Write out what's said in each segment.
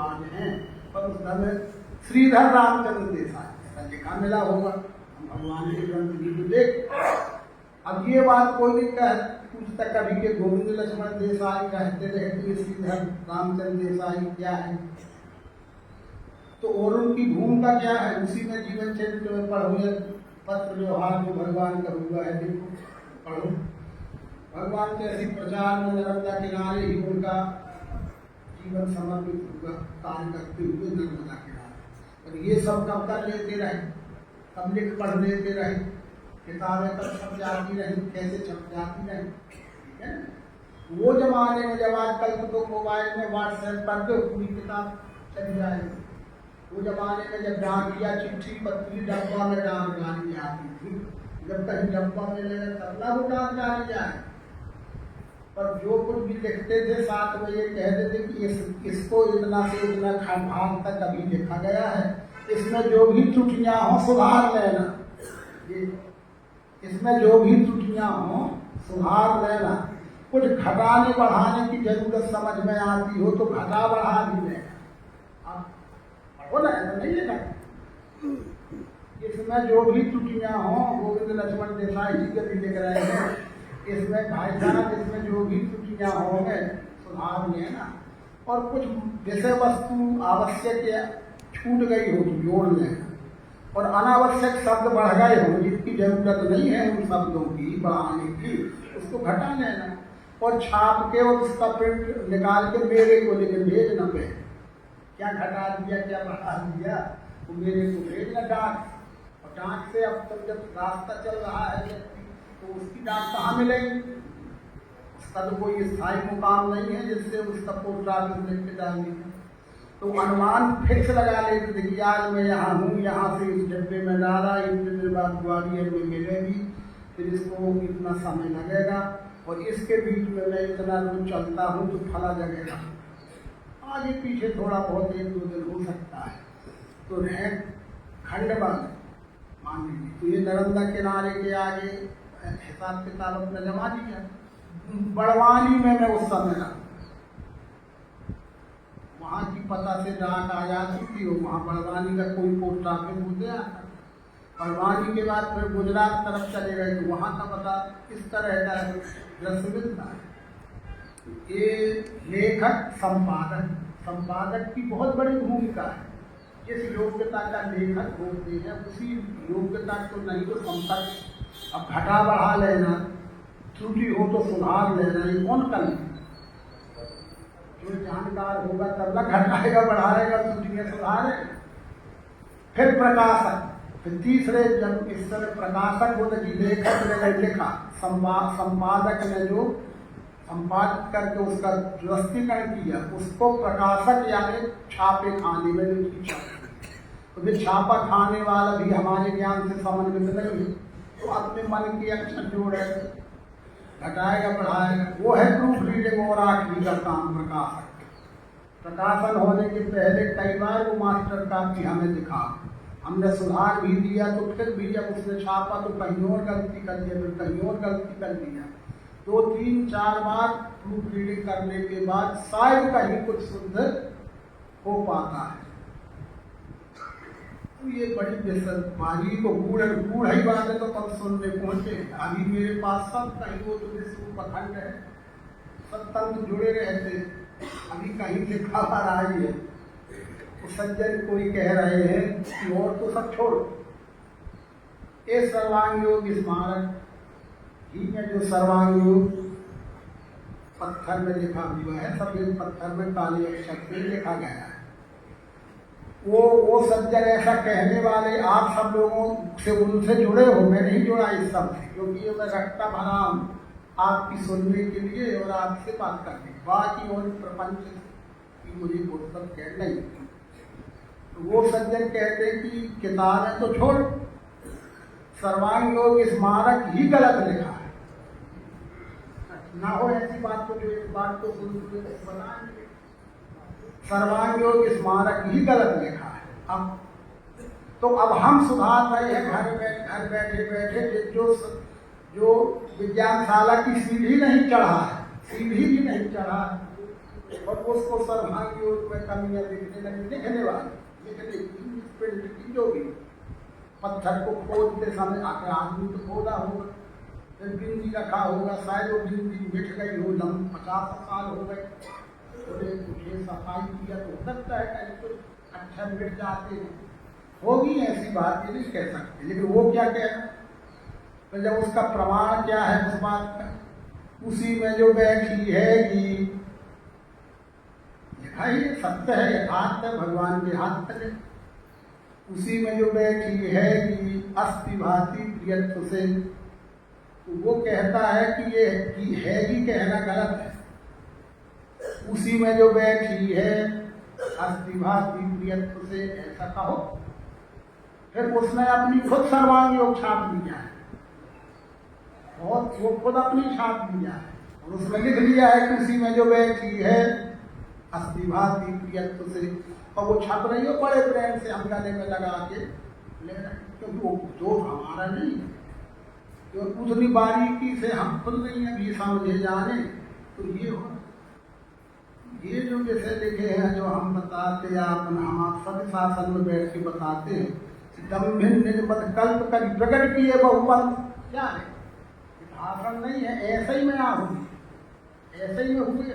आज हैं, पर उस समय श्रीधर रामचंद्र देसाई ऐसा लिखा मिला होगा। हम भगवान के ग्रंथ भी तो देख। अब ये बात कोई नहीं पूछता कभी के गोविंद लक्ष्मण देसाई कहते रहे कि श्रीधर रामचंद्र देसाई क्या है, तो और उनकी भूमिका क्या है उसी में जीवन चरित्र में पढ़ो। पत्र व्यवहार जो भगवान का हुआ है देखो पढ़ो। भगवान के ऐसी प्रचार में नर्मदा किनारे ही उनका जीवन समर्पित हुआ, कार्य करते हुए नर्मदा किनारे। और ये सब कब कर लेते रहे, कब लिख पढ़ लेते रहे, किताबें तब छप जाती रही, कैसे छप जाती रही, ठीक है। वो जमाने में जब आजकल तो मोबाइल में व्हाट्सएप पर दो पूरी किताब चल जाएगी। वो जमाने में जब डाकिया चिट्ठी पत्री डब्बा में डाल डाली जाती थी, जब कहीं डब्बा में ले तब ना वो डाल डाली जाए। पर जो कुछ भी लिखते थे साथ में ये कहते थे कि इसको इतना से इतना भाग तक अभी लिखा गया है, इसमें जो भी त्रुटियां हो सुधार लेना, इसमें जो भी त्रुटियां हो सुधार लेना। कुछ घटाने बढ़ाने की जरूरत समझ में आती हो तो घटा बढ़ा भी लेना, हो ना, ऐसा नहीं है ना। इसमें जो भी त्रुटियां हो, गोविंद लक्ष्मण देसाई जी के भी लिख रहे हैं, इसमें भाई साहब इसमें जो भी त्रुटियां होंगे सुधार लेना। और कुछ विषय वस्तु आवश्यक छूट गई हो तो जोड़ लेना, और अनावश्यक शब्द बढ़ गए हो जिसकी जरूरत नहीं है उन शब्दों की बढ़ाने की, उसको घटा लेना। और छाप के और उसका प्रिंट निकाल के मेरे को लेकर भेजना पे, क्या घटा दिया क्या बढ़ा दिया, वो मेरे को भेजना डाक। और डाक से अब तक जब रास्ता चल रहा है व्यक्ति तो उसकी डाक कहाँ मिलेगी, उसका तो कोई स्थायी मुकाम नहीं है जिससे उसका पोस्ट ऑफिस लिख के डाल दिया। तो अनुमान फिक्स लगा लेते थे कि आज मैं यहाँ हूँ, यहाँ से इस डब्बे में डाला, इतने दिन बाद ग्वालियर में मिलेगी, फिर इसको इतना समय लगेगा, और इसके बीच में मैं इतना रोज चलता हूँ तो फला जगह आगे पीछे थोड़ा बहुत एक दो दिन हो सकता है। तो है खंडबंद मान लीजिए, तो ये नर्मदा किनारे के आगे हिसाब किताब अपना जमा दिया। बड़वानी में मैं उस समय रहा, वहाँ की पता से डाक आ जाती थी, और वहाँ बड़वानी का कोई पोस्ट ऑफिस हो गया। बड़वानी के बाद फिर गुजरात तरफ चले गए तो वहाँ का पता इस तरह का दृश्य मिलता है। ये लेखक संपादक की बहुत बड़ी भूमिका है। जिस योग्यता का लेखक होते हैं उसी योग्यता को नहीं तो संपर्क। अब घटा बढ़ा लेना, त्रुटि हो तो सुधार लेना, ये कौन कर ले? जो जानकार होगा तब ना घटाएगा बढ़ाएगा, त्रुटियां सुधारेगा। फिर प्रकाशक, फिर तीसरे जब इस तरह प्रकाशक होता कि लेखक ने लिखा, संपादक ने जो संपादित करके उसका व्यवस्थीकरण किया, उसको प्रकाशक यानी छापे खाने में जो तो फिर छापा खाने वाला भी हमारे ज्ञान से समन्वित नहीं है, तो अपने मन की अक्षर जोड़े घटाएगा बढ़ाएगा, वो है प्रूफ रीडिंग। और आखिरी का काम प्रकाशक। प्रकाशन होने के पहले कई बार वो मास्टर कापी हमें दिखा, हमने सुधार भी दिया, तो फिर भी जब उसने छापा तो कहीं और गलती कर दिया, फिर कहीं और गलती कर दिया। 2, 3, 4 बार प्रूफ रीडिंग करने के बाद शायद कहीं कुछ शुद्ध हो पाता है। तो ये बड़ी बेसरबाजी को गूढ़ ही बातें तो कब सुनने पहुंचे। अभी मेरे पास सब कहीं वो तो विश्व पखंड है, सब तंत्र जुड़े रहते, अभी कहीं लिखा पर आई है तो सज्जन कोई कह रहे हैं कि और तो सब छोड़ो, ये सर्वांग योग स्मारक ठीक है, जो सर्वांग योग पत्थर में लिखा हुआ है, सफेद पत्थर में काले अक्षर से लिखा गया है। वो सज्जन ऐसा कहने वाले आप सब लोगों से उनसे जुड़े हो, मैं नहीं जुड़ा इस सब से, क्योंकि ये मैं रखता भरा आपकी सुनने के लिए और आपसे बात करने, बाकी और प्रपंच की मुझे फुर्सत कह नहीं। तो वो सज्जन कहते कि किताबें तो छोड़, सर्वांग योग स्मारक ही गलत लिखा है। ना हो ऐसी बात को जो इस बात को सुन बनाएंगे, सर्वांग योग स्मारक ही गलत लिखा है। अब हम सुधार रहे हैं घर बैठे बैठे, जो विज्ञानशाला की सीढ़ी नहीं चढ़ा है, सीढ़ी भी नहीं चढ़ा है, और उसको सर्वभाग्य में कमियां दिखने लगी, दिखने वाली की जो भी पत्थर को खोदते समय आकर आदमी तो खोदा होगा, फिर गिनती रखा होगा, शायद वो गिनती मिट गई हो, 50 साल हो गए, थोड़े कुछ सफाई किया तो हो सकता है कहीं कुछ अक्षर मिट जाते हैं, होगी ऐसी बात ये नहीं कह सकते। लेकिन वो क्या कहना, तो जब उसका प्रमाण क्या है उस बात का, उसी में जो बैठी है लिखा ही सत्य है, यथार्थ है, भगवान के हाथ है, उसी में जो बैठी है अस्थि भांति प्रियत्व से, तो वो कहता है कि ये कि हैगी कहना गलत है, उसी में जो बैठी है अस्थि भांति प्रियत्व से ऐसा कहो। फिर उसने अपनी खुद सर्वांग योग छाप लिया है, और वो खुद अपनी छाप लिया है, और उसमें लिख लिया है कि उसी में जो बैठी है अस्थि भांति प्रियत्व से, और वो छप रही हो बड़े प्रेम से हम गले में लगा के ले रहे, क्योंकि वो जो हमारा नहीं है, जो उतनी बारीकी से हम खुद नहीं अभी समझे जाने, तो ये हो, ये जो विषय लिखे हैं जो हम बताते हम सब शासन में बैठ के बताते हैं, दम्भिन निजपद कल्प कर प्रकट किए बहुपंथ, क्या है भाषण नहीं है, ऐसे ही में आ हुई, ऐसे ही में हुए,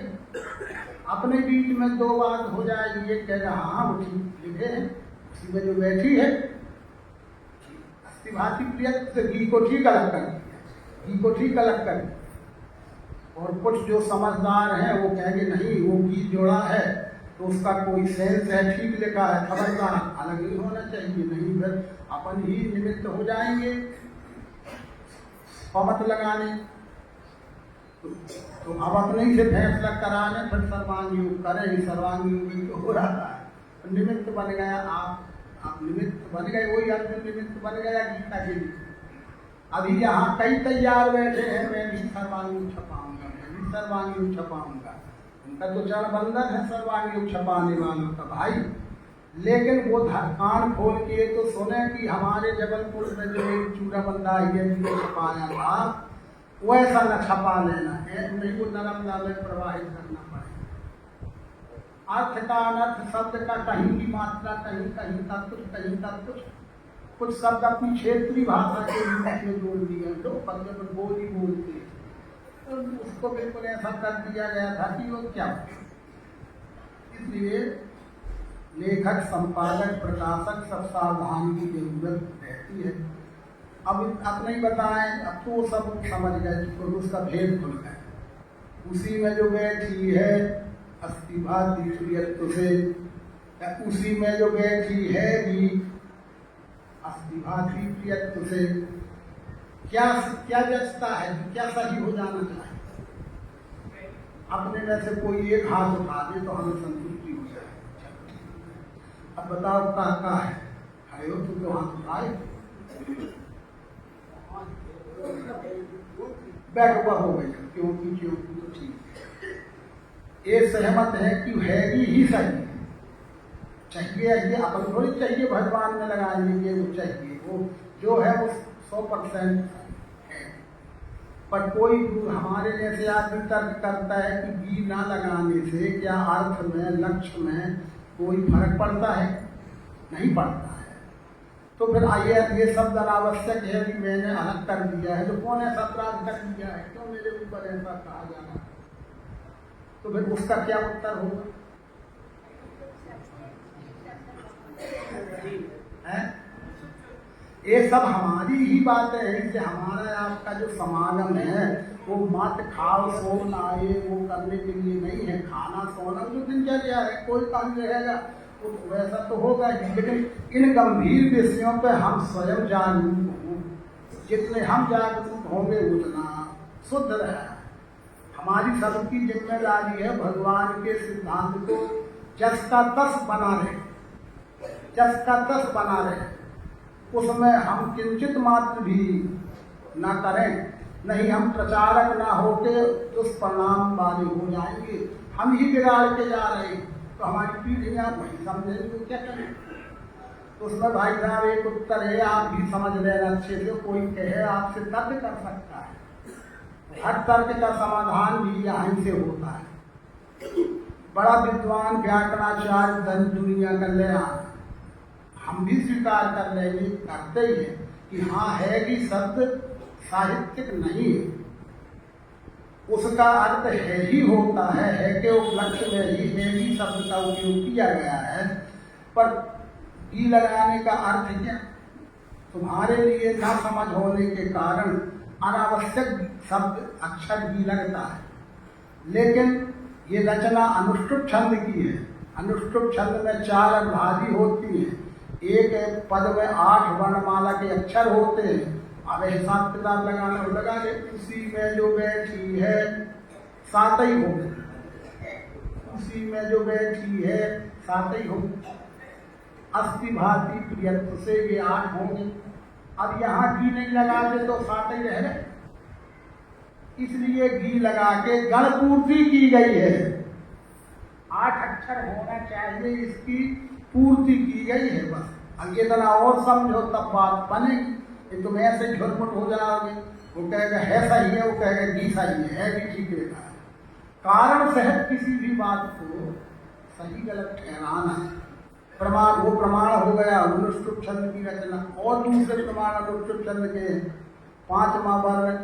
अपने बीच में दो बात हो जाएगी, ये कह रहा हाँ वो ठीक लिखे हैं, उसी में जो बैठी है अस्थि भांति प्रियत्व से घी को ठीक अलग कर दिया, घी को ठीक अलग कर दिया। और कुछ जो समझदार हैं वो कहेंगे नहीं वो घी जोड़ा है तो उसका कोई सेंस है, ठीक लिखा है, खबरदार अलग ही होना चाहिए, नहीं फिर अपन ही निमित्त हो जाएंगे पमत लगाने, तो अब अपने ही से फैसला कराने, फिर सर्वांग योग करें, सर्वांग योग तो हो रहा है, निमित्त बन गया, आप निमित्त बन गए, वही अर्जुन निमित्त बन गया गीता के लिए। अभी यहाँ कई तैयार बैठे हैं, मैं भी सर्वांग योग छपाऊंगा, मैं भी सर्वांग योग छपाऊंगा, उनका तो चरण बंधन है सर्वांग योग छपाने वालों का भाई, लेकिन वो कान खोल के तो सुने कि हमारे जबलपुर में जो एक चूड़ा बंदा है छपाया था, वैसा न छपा लेना है, नहीं वो नर्मदा में प्रवाहित करना पड़ेगा। अर्थ का अनर्थ शब्द का कहीं की मात्रा, कहीं कहीं तक कुछ, कहीं तक कुछ शब्द अपनी क्षेत्रीय भाषा के रूप में जोड़ दिए, लोग पंजाब बोली बोलते हैं, तो उसको बिल्कुल ऐसा कर दिया गया था कि वो क्या, इसलिए लेखक, संपादक, प्रकाशक सब सावधानी की जरूरत रहती है। अब नहीं बताएं, अब तो सब समझ गए, तो उसका भेद खुल गया, उसी में जो बैठी है अस्थि भांति प्रियत्व से, उसी में जो बैठी है भी अस्थि भांति प्रियत्व से, क्या क्या जचता है, क्या सही हो जाना चाहिए, अपने में से कोई एक हाथ उठा दे तो हमें संतुष्टि हो जाए। अब बताओ का है, खड़े हो तुम तो हाथ उठाए, बैठ हुआ हो गई, क्योंकि तो ठीक है, ये सहमत है कि हैगी ही सही चाहिए, ये अपन थोड़ी चाहिए भगवान में लगा लेंगे, वो चाहिए, वो जो है वो 100% है। पर कोई हमारे जैसे आदमी तर्क करता है कि घी ना लगाने से क्या अर्थ में, लक्ष्य में कोई फर्क पड़ता है, नहीं पड़ता है, तो फिर आइए ये शब्द अनावश्यक है कि मैंने अलग कर दिया है, तो कौन ऐसा अपराध कर दिया है, क्यों मेरे ऊपर ऐसा कहा जाना, तो फिर उसका क्या उत्तर होगा है? ये सब हमारी ही बातें हैं, इससे हमारा आपका जो समागम है वो मात्र खाओ सो आए वो करने के लिए नहीं है, खाना सोना जो दिनचर्या है, कोई काम रहेगा तो वैसा तो होगा ही, लेकिन इन गंभीर विषयों पे हम स्वयं जागरूक हों, जितने हम जागरूक होंगे उतना शुद्ध रहेगा। हमारी सबकी जिम्मेदारी है भगवान के सिद्धांत को जस का तस बना रहे, जस का तस बना रहे, उसमें हम किंचित मात्र भी ना करें, नहीं हम प्रचारक ना होके दुष्परिणाम वाले हो जाएंगे, हम ही बिगाड़ के जा रहे हैं, तो हमारी पीढ़ियां वही समझेंगे क्या करें। तो उसमें भाई साहब एक उत्तर है, आप भी समझ लेना अच्छे से, कोई कहे आपसे तर्क कर सकता है, हर तर्क का समाधान भी यहीं से होता है, बड़ा विद्वान व्याकरणाचार्य धन दुनिया कल्याण, हम भी स्वीकार कर लेंगे, करते ही है कि हाँ है कि शब्द साहित्यिक नहीं है, उसका अर्थ है ही होता है के उपलक्ष्य में ही है ही शब्द का उपयोग किया गया है। पर घी लगाने का अर्थ क्या? तुम्हारे लिए ना समझ होने के कारण अनावश्यक शब्द अक्षर घी लगता है, लेकिन ये रचना अनुष्टुप छंद की है। अनुष्टुप छंद में 4 अनुभागी होती है, एक पद में 8 वर्णमाला के अक्षर होते हैं। अब हिसाब किताब लगाना लगा ले, उसी में जो बैठी है 7 ही हो गए, उसी में जो बैठी है 7 ही हो गए। अस्थि भांति प्रियत्व से ये 8 होंगे। अब यहाँ घी नहीं लगाते तो 7 ही रह गए, इसलिए घी लगा के गण पूर्ति की गई है। 8 अक्षर होना चाहिए, इसकी पूर्ति की गई है बस। अब इतना और समझो तब बात बनेगी। तुम ऐसे झुरमुट हो जाओगे, वो कहेगा है सही है, वो कहेगा घी सही है भी ठीक है। कारण सहित किसी भी बात को सही गलत ठहराना है। प्रमाण, वो प्रमाण हो गया अनुष्टुप छंद की रचना। और दूसरे प्रमाण अनुष्टुप छंद के 5वां वर्ण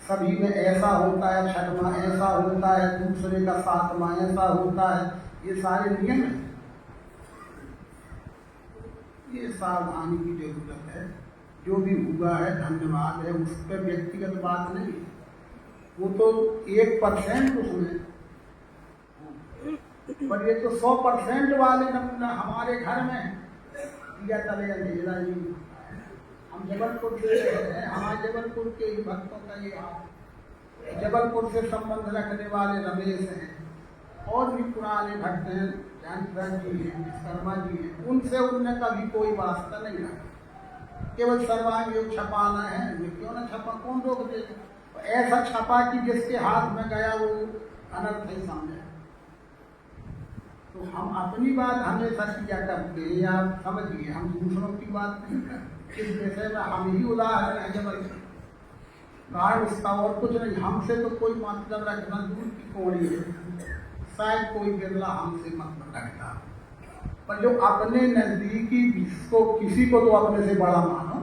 सभी में ऐसा होता है, 6वां ऐसा होता है, दूसरे का 7वां ऐसा होता है। ये सारे नियम है, ये सावधानी की जरूरत है। जो भी हुआ है धन्यवाद है, उस पर व्यक्तिगत बात नहीं, वो तो 1% उसमें, पर ये तो 100% वाले नमूना हमारे घर में दिया तले अंधेरा ही। हम जबलपुर से हैं, हमारे जबलपुर के ही भक्तों का ये जबलपुर से संबंध रखने वाले रमेश हैं, और भी पुराने भक्त हैं, जानप्रभ जी हैं, शर्मा जी हैं, उनसे उनने कभी कोई वास्ता नहीं रखा। केवल सर्वांग छपाना है, क्यों ना छपा, कौन रोक दे? ऐसा छपा कि जिसके हाथ में गया वो अनर्थ ही समझे। तो हम अपनी बात हमेशा किया करते हैं, या समझिए हम दूसरों की बात नहीं करते। इस विषय में हम ही उदाहरण है जबल कारण, उसका और कुछ नहीं। हमसे तो कोई मतलब रखना दूर की कोड़ी है, शायद कोई बिरला हमसे मतलब रखता, पर जो अपने नजदीकी को किसी को तो अपने से बड़ा मानो,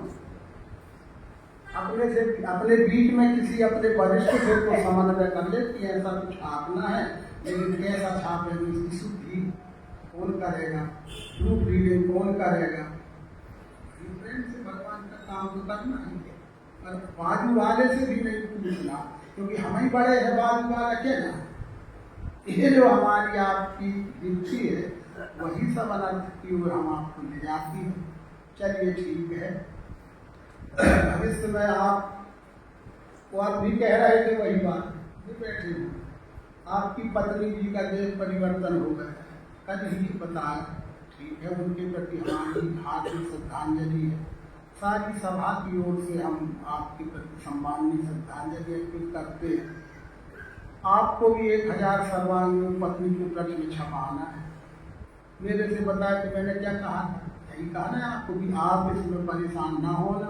अपने बीच में किसी अपने वरिष्ठ से तो समन्वय कर ले कि ऐसा कुछ छापना है, लेकिन कैसा छापेंगे, इसकी शुद्धि कौन करेगा, प्रूफ रीडिंग कौन करेगा? प्रेम से भगवान का काम तो करना है, पर बाजू वाले से भी नहीं पूछना, क्योंकि हम ही बड़े हैं, बाजू वाला क्या ना। ये जो हमारी आपकी रुचि है वही सब अनर्थ की ओर हम आपको ले जाती है। चलिए ठीक है, भविष्य में आप वो आप भी कह रहे थे वही बात, भी बैठे हो, आपकी पत्नी जी का देह परिवर्तन हो गया, कल ही बताया, ठीक है, उनके प्रति हमारी हार्दिक श्रद्धांजलि है। सारी सभा की ओर से हम आपके प्रति सम्माननीय श्रद्धांजलि अर्पित करते हैं। आपको भी 1000 सर्वांग पत्नी के प्रति में छपाना है। मेरे से बताया कि मैंने क्या कहा, यही कहा ना आपको कि आप इसमें परेशान ना होना।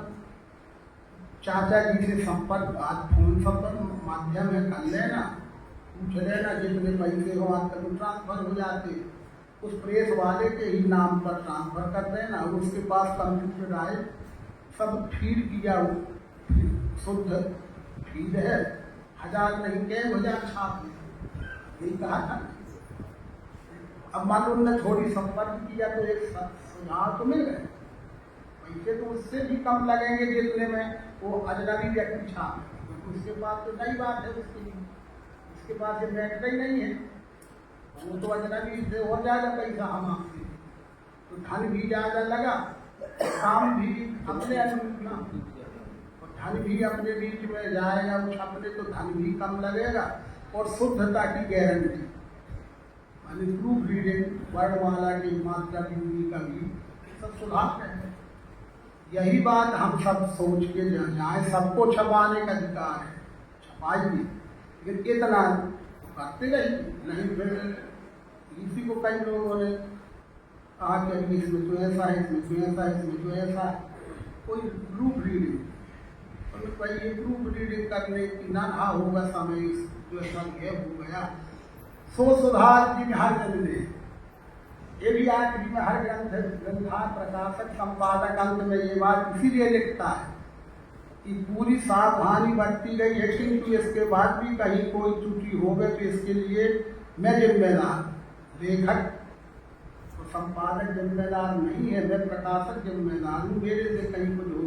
चाचा जी से संपर्क आज फोन संपर्क माध्यम है कर लेना, पूछ लेना, जितने पैसे हो आज तक ट्रांसफर हो जाते, उस प्रेस वाले के ही नाम पर ट्रांसफर कर देना। उसके पास कंप्यूटर आए, सब फीड किया, शुद्ध फीड है, 1000 नहीं के 1000 छाप, यही कहा था। अब मालूम ने थोड़ी संपर्क किया तो एक सुझाव तो मिल गए, पैसे तो उससे भी कम लगेंगे जितने में वो अजनबी व्यक्ति छाप, उसके पास तो नई बात है, उसके पास ये बैठता ही नहीं है, वो तो अजनबी से हो जाएगा पैसा हम आपसे, तो धन भी ज़्यादा लगा, काम भी अपने अनुकूल, धन भी अपने बीच में जाएगा, वो छपने तो धन भी कम लगेगा, और शुद्धता की गारंटी, मानी प्रूफ रीडिंग, वर्णमाला की मात्रा बिंदी का भी सब सुधार है। यही बात हम सब सोच के जाए, सबको छपाने का अधिकार है, छपाइए, लेकिन इतना करते रहिए, नहीं फिर इसी को कई लोगों ने कहा कि इसमें तो ऐसा है, इसमें तो ऐसा है, इसमें तो ऐसा है, कोई प्रूफ रीडिंग, ये प्रूफ रीडिंग करने की ना होगा समय, जो सब है हो गया, सो सुधार जी हर जन ने, ये भी आखिरी में हर ग्रंथार प्रकाशक संपादक अंत में ये बात इसीलिए लिखता है कि पूरी सावधानी बरती गई है, किंतु इसके बाद भी कहीं कोई त्रुटि हो गए तो इसके लिए मैं जिम्मेदार, लेखक तो संपादक जिम्मेदार नहीं है, मैं प्रकाशक जिम्मेदार हूँ, मेरे से कहीं कुछ हो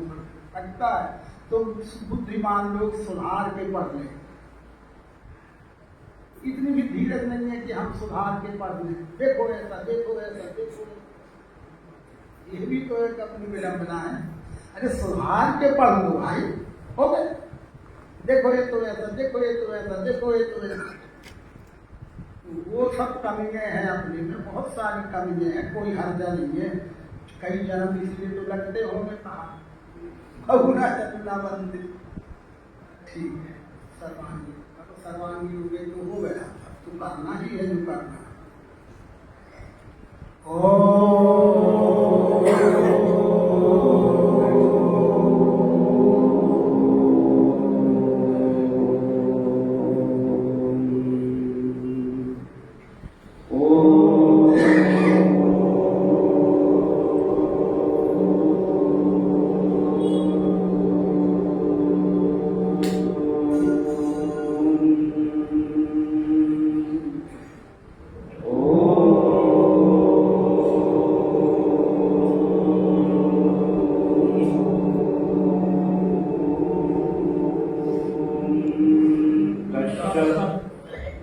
सकता है तो बुद्धिमान लोग सुधार के पढ़ लें। इतनी भी धीरज नहीं है कि हम सुधार के पढ़ लें, देखो ऐसा देखो ऐसा देखो, ये भी तो एक अपनी विडंबना है। अरे सुधार के पढ़ लो भाई, हो गए, देखो ये तो ऐसा, देखो ये तो ऐसा, देखो ये तो ऐसा, वो सब कमियां हैं अपने में, बहुत सारी कमियां हैं, कोई हर्जा नहीं है। कई जन्म इसलिए तो लगते होंगे, कहा बहुना चलना बंद, ठीक है, सर्वांगी सर्वांगी हो गए तो हो गया, तो करना ही है जो करना।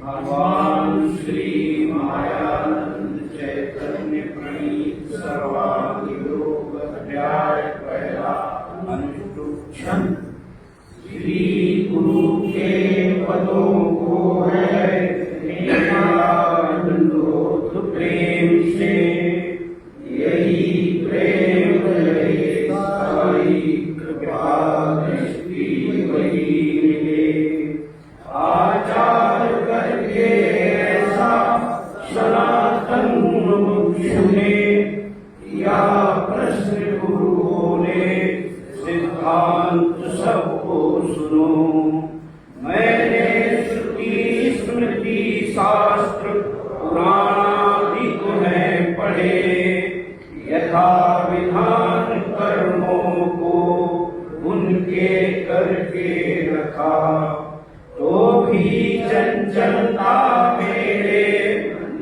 भगवान श्री मायानंद चैतन्य प्रणीत सर्वांगी योग अध्याय पहला अनुष्टुप छंद। श्री गुरु के पदों को है दंडोत प्रेम से, यही प्रेम यही साई कृपा दृष्टि वही मिले। आचार करके ऐसा सनातन मुमुक्षु ने, या प्रश्न गुरुओं ने सिद्धांत सबको सुनो। मैंने श्रुति स्मृति शास्त्र पुराणादि तुम्हें पढ़े, यथा विधान कर्मों को उनके करके रखा, तो भी चंचलता मेरे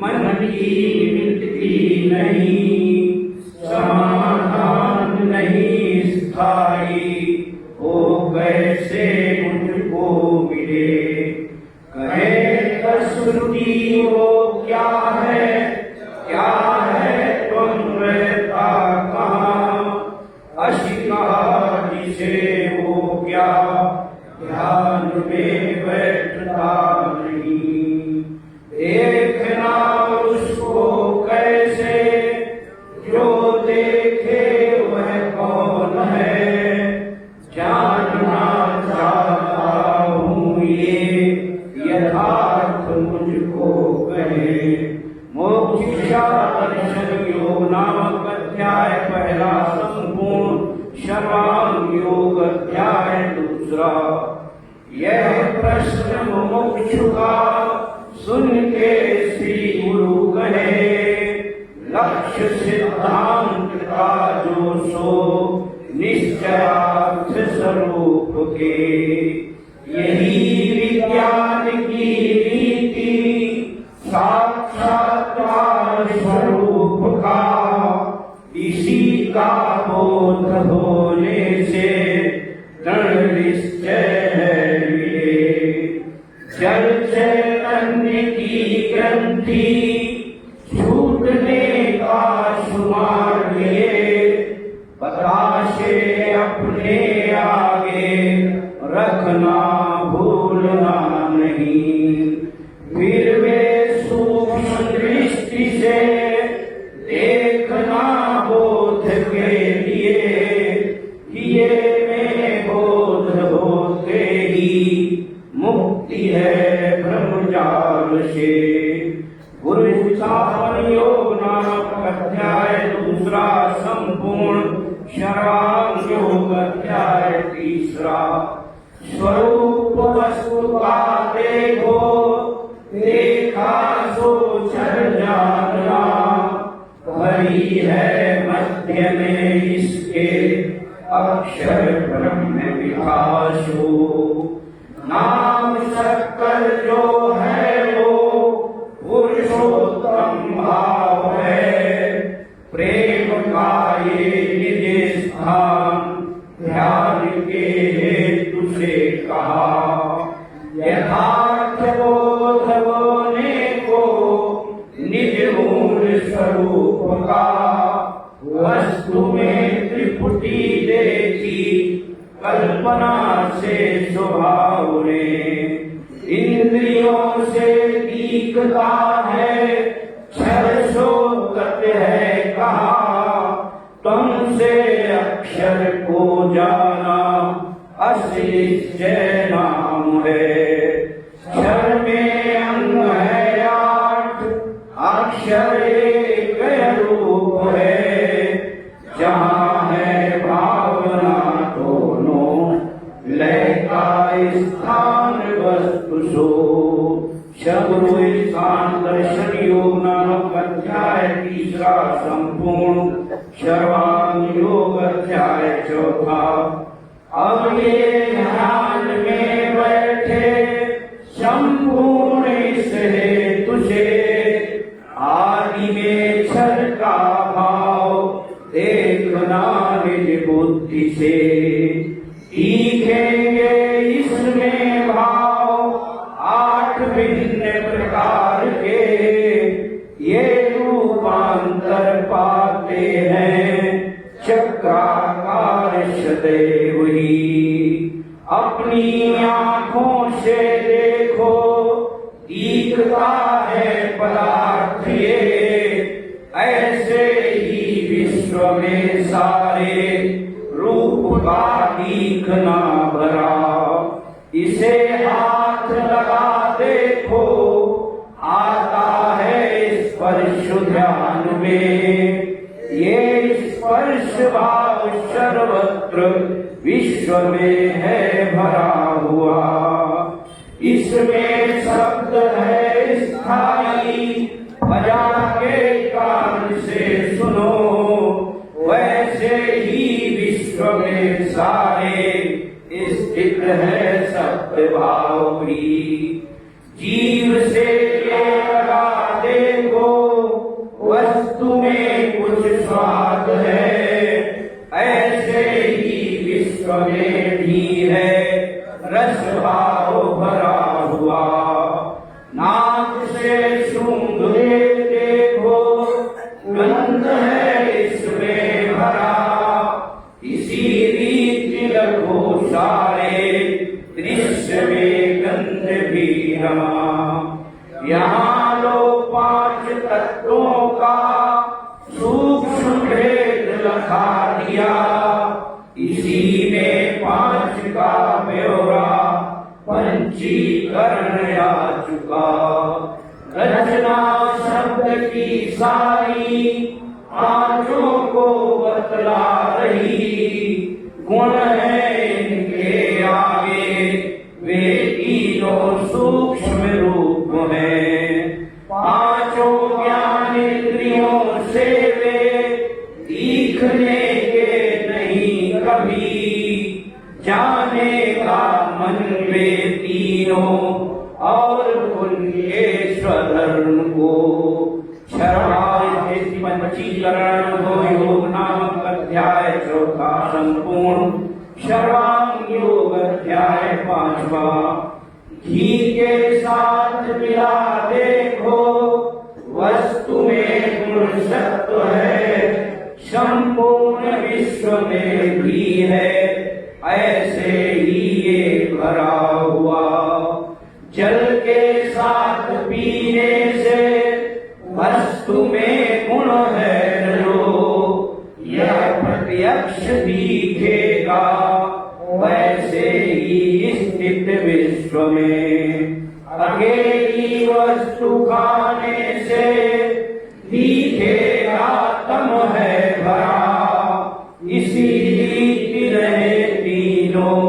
मन की मिटती नहीं, समाधान नहीं स्थायी, हो कैसे मुझको मिले। कहे श्रुति वो क्या है तुम रहता कहाँ, अशिका जिसे वो क्या ध्यान में बैठता नहीं। देखना उसको कैसे, जो देखे वह कौन है, जानना चाहता हूँ ये यथार्थ मुझको कहे। मोक्षिका दर्शन योग नामक अध्याय पहला संपूर्ण, शर्वांग योग अध्याय दूसरा। यह प्रश्न मुमुक्षु का सुन के श्री गुरु कहे, लक्ष्य सिद्धांत का जो सो निश्चयार्थ स्वरूप के, यही विज्ञान की रीति साक्षात्कार स्वरूप का। इसी का बोध होने से दृढ़ निश्चय है मिले। जल चैतन्य की ग्रंथि छूटने का शुमार लिए, बताशे अपने आगे रखना भूलना नहीं। फिर वे सूक्ष्म दृष्टि से देखना बोध के लिए, किए में बोध होते ही मुक्ति है ब्रह्मजाल से। गुरु सावन योग नामक अध्याय दूसरा संपूर्ण, शर्वांग योग अध्याय तीसरा। स्वरूप वस्तु का देखो, देखा वही है मध्य में इसके अक्षर ब्रह्म विकासो। नाम शक्कर जो है वो पुरुषोत्तम भाव है। प्रेम का ये निज स्थान ध्यान के हेतु से कहा। यथार्थ बोध होने को निज मूल स्वरूप का वस्तु में त्रिपुटी देखी कल्पना से स्वभाव ने। इंद्रियों से दिखता है क्षर शोकत है कहा। तुमसे अक्षर को जाना असली जय नाम है। क्षर में अंग है 8 अक्षर एक रूप है। जहाँ है भावना दोनों लय का स्थान वस्तु सो। शब्दो स्थान दर्शन योग नामक अध्याय 3 संपूर्ण। सर्वांग योग अध्याय 4। अब ये ध्यान में बैठे संपूर्ण इस हेतु से आदि में क्षर का भाव देखना निज बुद्धि से। सीखेंगे इसमें भाव 8 भिन्न प्रकार के। ये रूपांतर पाते हैं चक्राकार सदैव ही। अपनी आंखों से देखो दिखता है पदार्थ ये। ऐसे ही विश्व में सारे रूप का दिखना भरा। इसे हाथ लगा देखो आता है स्पर्श ध्यान में। ये स्पर्श भाव सर्वत्र विश्व में है भरा हुआ। इसमें शब्द है स्थायी बजा के कान से सुनो। वैसे ही विश्व में सारे स्थित है सत्य भाव भी। जीव से लगा देखो वस्तु में कुछ स्वाद है। ऐसे ही विश्व में भी है रस भाव भरा हुआ। नाक से सूंघ देखो गंध है इसमें भरा। इसी रीति रखो सारे दृश्य में गंध भी रमा। यहाँ लो 5 तत्वों का सूक्ष्म भेद लखा दिया। इसी में 5 का ब्यौरा पंचीकरण आ चुका। रचना शब्द की सारी 5 को बतला रही। गुण है इनके आगे वे तीनों सूक्ष्म रूप हैं। 5 ज्ञान इंद्रियों से वे दिखने के नहीं कभी। जाने का मन वे तीनों और उनके स्वधर्म को। पंचीकरण योग नामक अध्याय 4 संपूर्ण। सर्वांग योग अध्याय 5। घी के साथ मिला देखो वस्तु में गुण सत्व है। संपूर्ण विश्व में भी है ऐसे ही ये भरा हुआ। जल के साथ पीने से वस्तु में गुण है जो। यह प्रत्यक्ष दिखेगा वैसे ही स्थित विश्व में। अकेली वस्तु खाने से दिखेगा तम है भरा। इसी रीति रहे तीनों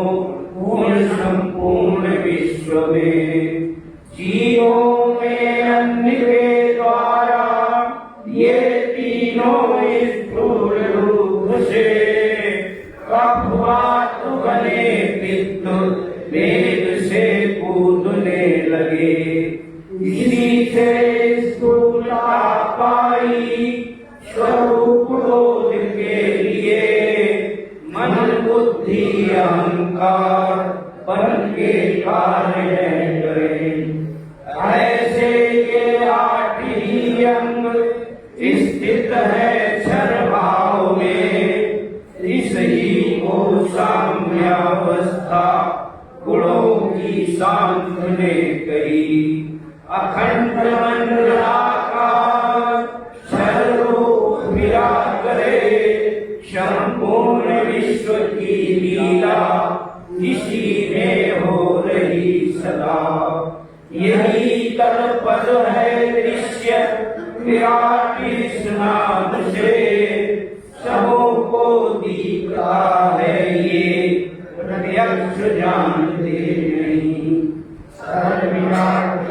गुण संपूर्ण विश्व में। जीवों में अन्न के द्वारा ये तीनों स्थूल रूप से, कब बात बने पितु वेद से कूदने लगे। इसी से स्थूलता पाई स्वरूप बोध के लिए, मन बुद्धि अहंकार बन के कार्य करें। ऐसे ये 8 ही अंग स्थित है क्षर भाव में, इस ही को साम्यावस्था गुणों की शांत ने कही। अखंड मंडलाकार क्षर रूप विराट करे, संपूर्ण विश्व की लीला इसी में हो रही सदा। यही तलपद है दृश्य विराट इस नाम से, सबों को दिखता है ये प्रत्यक्ष जानते नहीं। सर्वविराट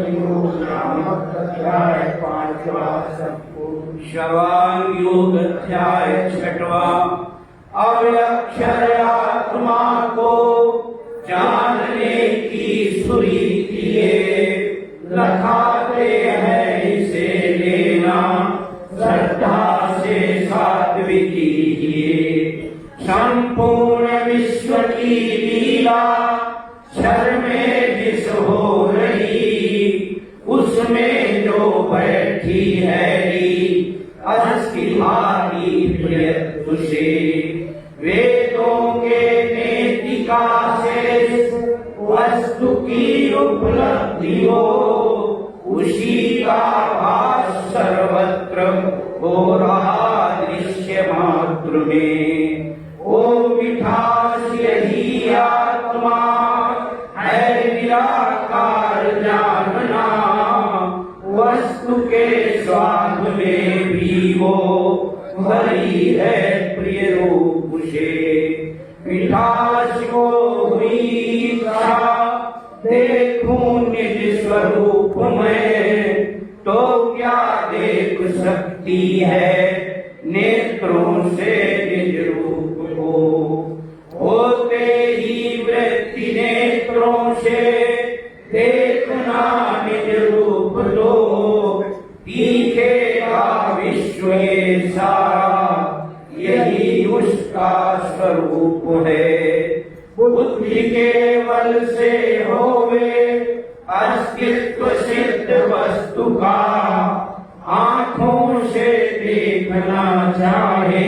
योग नामक अध्याय 5वां संपूर्ण। शर्वांग योग अध्याय 6वां। अव्यक्षर आत्मा को जानने की सुरीति लखाते हैं, इसे लेना श्रद्धा से सात्विक कीजिए। संपूर्ण विश्व की लीला क्षर में जिस हो रही, उसमें जो बैठी है अस्थि भारी प्रियत्व से। वेदों के नेतिका से वस्तु की उपलब्धि हो, उसी का भास सर्वत्र हो रहा दृश्य मात्र में। ओ मिठास यही आत्मा है निराकार जानना, वस्तु के स्वाद में भी वो भरी है प्रिय रूप से। मिठास को हुई इच्छा देखूं निज स्वरूप में, तो क्या देख सकती है नेत्रों से निज रूप को। होते ही वृत्ति नेत्रों से देखना निज रूप दो, दिखेगा विश्व ये सारा यही उसका स्वरूप है। बुद्धि के बल से होवे अस्तित्व सिद्ध वस्तु का, आंखों से देखना चाहे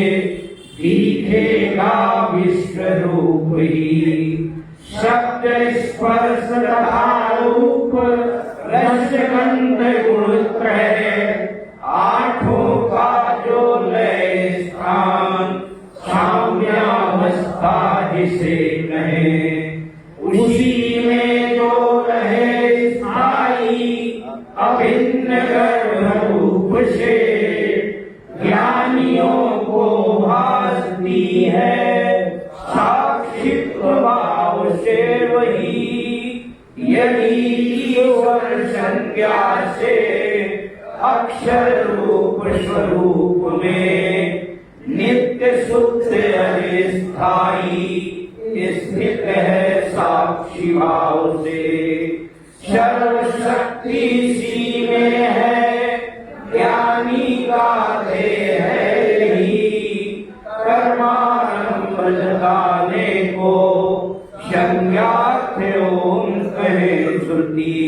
दिखेगा विश्व रूप ही। शब्द स्पर्श तथा रूप रस गंध गुण त्रय, आठों का जो लय स्थान साम्यावस्था जिसे कहें, उसी में जो रहे स्थायी अभिन्न गर्भ रूप से। ज्ञानियों को भासती है साक्षित्व भाव से वही, यही ईश्वर संज्ञा से अक्षर रूप स्वरूप में नित्य शुद्ध अस्थायी स्थित है साक्षी भाव से। सर्वशक्ति सी में है ज्ञानी गाते है यही, कर्मारंभ लगाने को संज्ञार्थ ओम कहे श्रुति।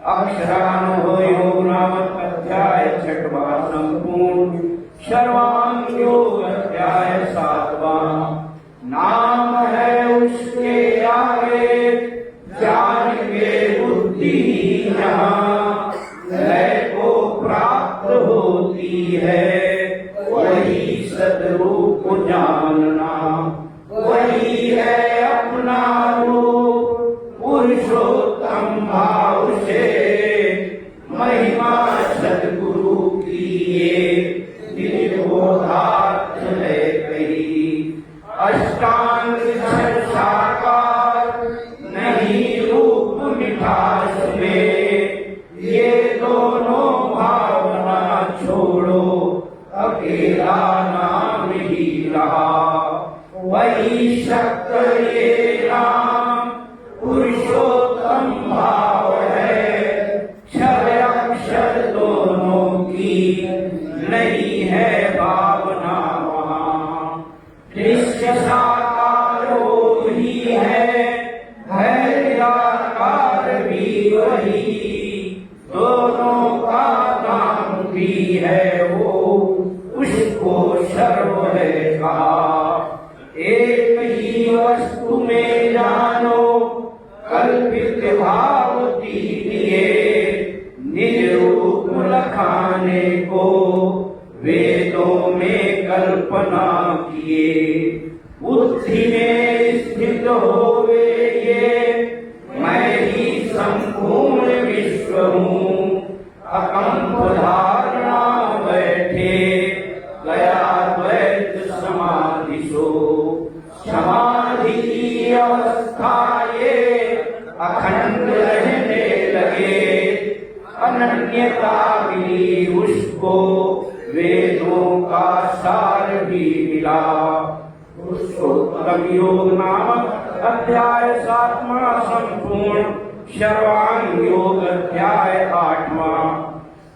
अक्षरानुभव योग नामक अध्याय 6वां संपूर्ण। सर्वांग योग अध्याय 7वां। नाम है उसके आगे जान के बुद्धि जहाँ लय को प्राप्त होती है, वही सदरूप जानना, वही है अपना रूप पुरुषोत्तम भाव से। महिमा सदगुरु की ये निबोधार्थ है कही। अष्टांग साकार नहीं रूप मिठास में, ये दोनों भावना छोड़ो अकेला तेरा नाम ही रहा। वही शक्त ये नाम पुरुषोत्तम भाव है। क्षर अक्षर दोनों की नहीं है भावना वहाँ। दृश्य साकारो ही है निराकार भी वही। दोनों का नाम भी है वो, उसको सर्व है कहा। एक ही वस्तु में जानो कल्पित भाव दिए। निज रूप लखाने को वेदों में कल्पना किए। बुद्धि में स्थित होवे ये मैं ही संपूर्ण विश्व हूँ। अकंप धारणा बैठे गया द्वैत समाधि सो। समाधि की अवस्था ये अखंड रहने लगे। अनन्यता मिली उसको, वेदों का सार भी मिला। पुरुषोत्तम योग नामक अध्याय 7वां संपूर्ण। सर्वांग योग अध्याय 8वां।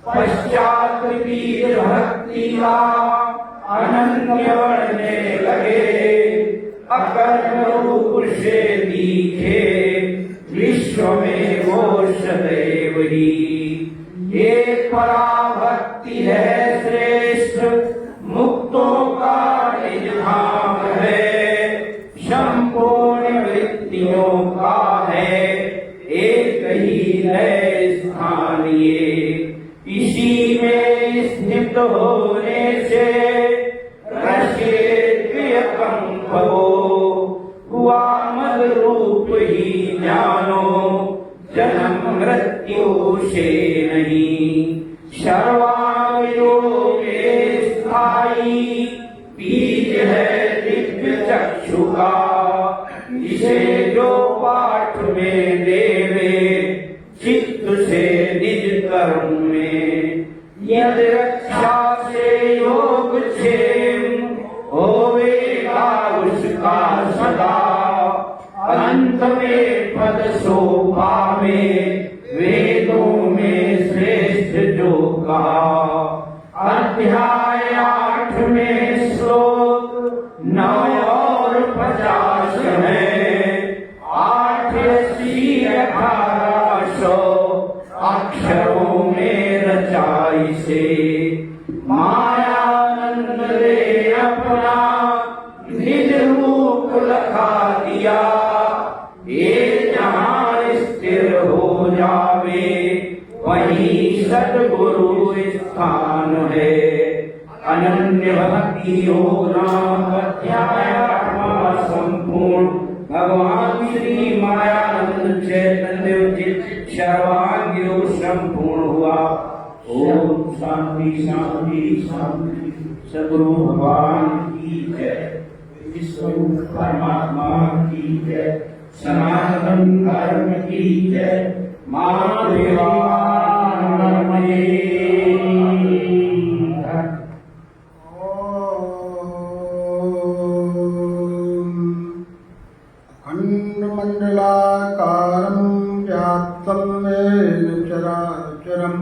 पश्चात वीर भक्ति का अनन्य बढ़ने लगे। अकर्म रूप से दिखे विश्व में वो सदैव ही। ये पराभक्ति है श्रेष्ठ, मुक्तों का निज धाम है। संपूर्ण वृत्तियों का है एक ही है स्थान ये। इसी में स्थित होने से कंप हुआ मद रूप ही जानो। जन्म मृत्यु से नहीं सर्वांग योगे स्थाई। बीज है दिव्य चक्षु का, इसे जो पाठ में देवे चित्त से निज कर्म में। यद रक्षा से योग क्षेम होवेगा उसका सदा। अंत में पद शोभा में वेदों में श्रेष्ठ जो कहा। अध्याय 8 में श्लोक 9 और 50 है। 8 80 1800 अक्षरों में रचाई से। मायानंद ने अपना निज रूप लखा दिया। ये जहाँ स्थिर हो जावे वही सद्गुरु स्थान है। अनन्य भक्ति योग नाम अध्याय 8वां संपूर्ण। भगवान श्री मायानंद चैतन्य चित सर्वांग योग संपूर्ण हुआ। ओम शांति शांति शांति। सद्गुरु भगवान की जय। विश्व परमात्मा की जय। सनातन धर्म की जय। अखण्डमण्डलाकारं व्याप्तं येन चराचरं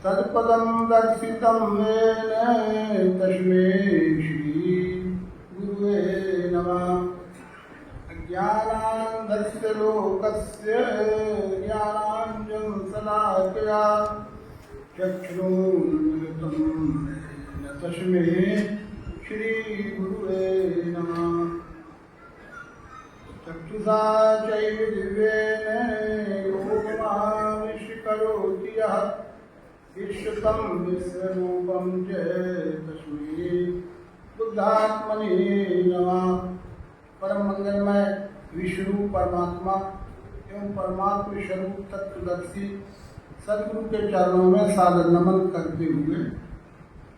तत्पदं दर्शितं येन तस्मै श्री गुरुवे नमः। ज्ञानानन्दस्य लोकस्य ज्ञानाञ्जनं शलाकया चक्षुरुन्मिलितं येन तस्मै श्रीगुरुवे नमः। चक्षुषा चैव दिव्येन योगमाविष्करोति यः विश्वतं विश्वरूपं च तस्मै बुद्धात्मने नमः। परम मंगलमय विश्वरूप परमात्मा एवं परमात्मा स्वरूप तत्वदर्शी सदगुरु के चरणों में सादर नमन करते हुए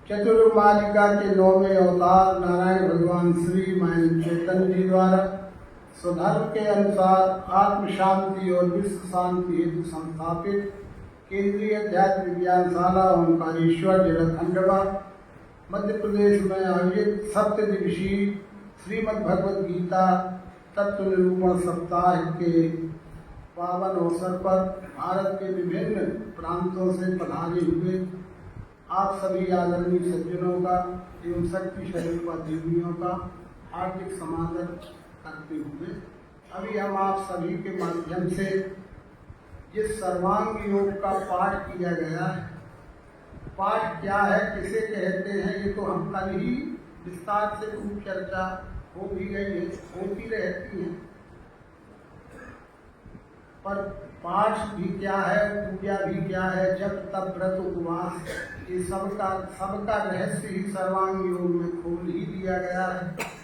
चतुर्मालिका के 9वें अवतार नारायण भगवान श्री मायन चैतन्य जी द्वारा स्वधर्म के अनुसार आत्म शांति और विश्व शांति हेतु संस्थापित केंद्रीय अध्यात्म विज्ञानशाला ओंकारेश्वर जलखंडवा मध्य प्रदेश में आयोजित 7 दिवसीय श्रीमद् भगवद गीता तत्व निरूपण सप्ताह के पावन अवसर पर भारत के विभिन्न प्रांतों से पधारे हुए आप सभी आदरणीय सज्जनों का एवं शक्तिशाली व देवियों का हार्दिक समादर करते हुए अभी हम आप सभी के माध्यम से जिस सर्वांग योग का पाठ किया गया है, पाठ क्या है, किसे कहते हैं, ये तो हम कल ही विस्तार से खूब चर्चा हो भी गई है, होती रहती है। पर पाठ भी क्या है, पूजा भी क्या है, जब तब व्रत उपवास, ये सबका रहस्य ही सर्वांग योग में खोल ही दिया गया है।